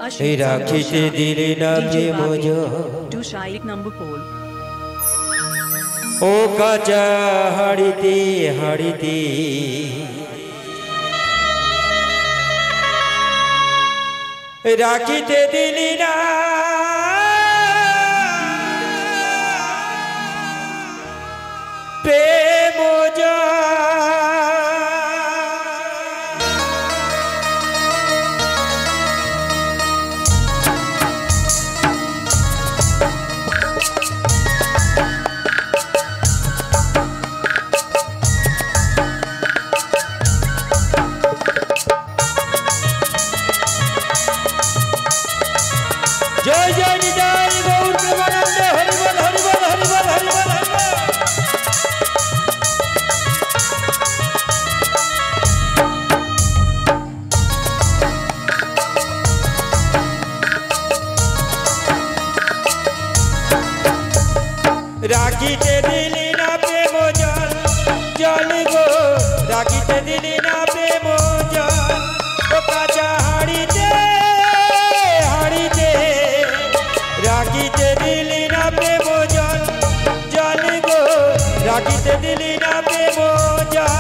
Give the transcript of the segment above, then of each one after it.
রাখিতে দিলে না প্রেম एक number poll. ও কাঁচা হাড়িতে হাড়িতে রাখিতে দিলি না প্রেম जय जय निताई गौर प्रेमानंद हरिबल हरिबल हरिबल हरिबल राखीते दिली ना प्रेम जल जल गो राखीते दिली ना प्रेम जल ओ काचा हाड़ीते हाड़ीते राखीते दिली ना प्रेम जल जल गो राखीते दिली ना प्रेम जल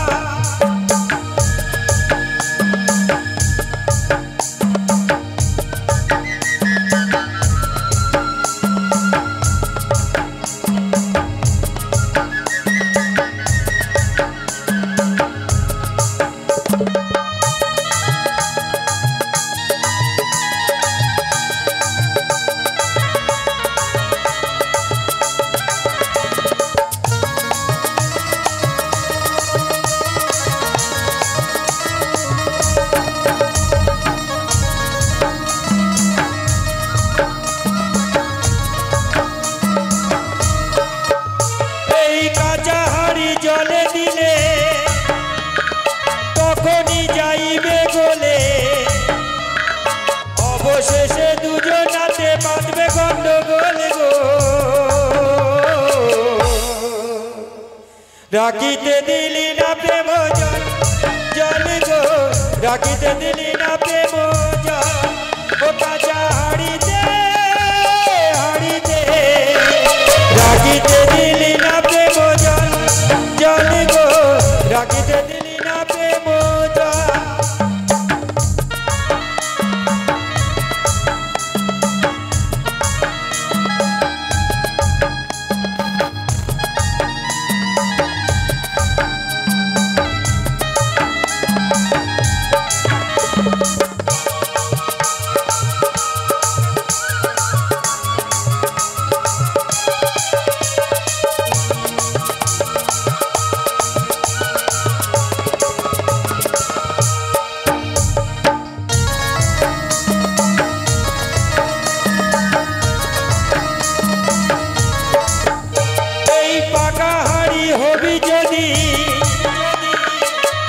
জলে দিলে তখনই যাইবে গলে অবশেষে দুজনাতে বাঁধবে গন্ডগোল গো রাখিতে দিলি না প্রেম জল জল গো রাখিতে দিলি না প্রেম জল ও কাঁচা হাড়িতে হাড়িতে রাখিতে দিলি না প্রেম জল जल गो राखीते दिली ना प्रेम जल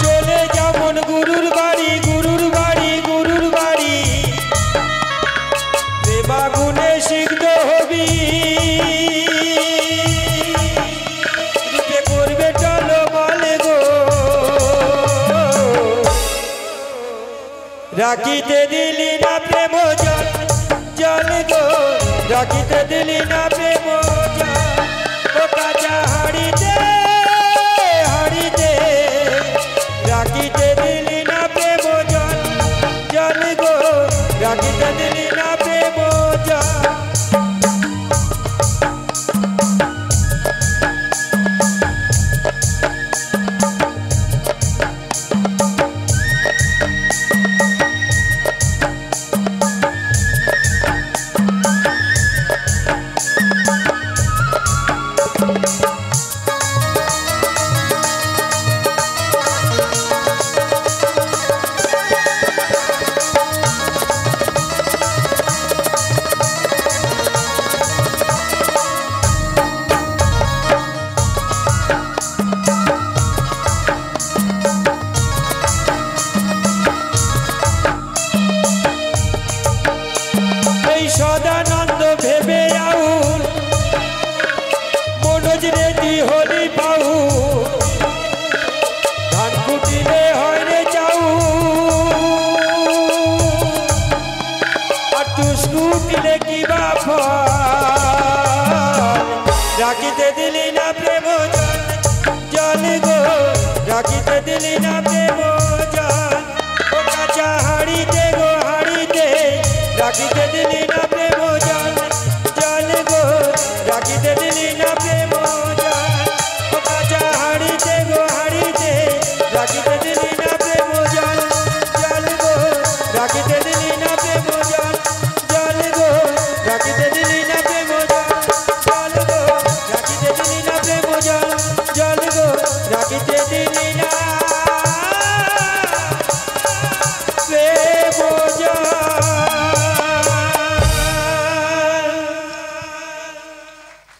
चले जेमन गुरुर बाड़ी गुरुर बाड़ी गुरुर बाड़ी बेबागुने सिग्ध हबी रूपे करबे चलो बले गो राखीते दिली ना प्रेम जल जल गो राखीते दिली ना प्रेम जल ओ काचा हाड़ीते हाड़ीते राखीते दिली ना प्रेम जल जल गो राखीते दिली ना प्रेम जल দুষ্কুটিলে কি বা ফল রাখিতে দিলি না প্রেম জল জল গো রাখিতে দিলি না প্রেম জল ও কাঁচা হাড়িতে গো হাড়িতে রাখিতে দিলি না প্রেম জল জল গো রাখিতে দিলি না প্রেম জল ও কাঁচা হাড়িতে গো হাড়িতে রাখিতে দিলি না প্রেম জল জল গো রাখিতে দিলি না প্রেম জল জল গো রাখিতে দিলি না প্রেম জল জল গো রাখিতে দিলি না প্রেম জল জল গো রাখিতে দিলি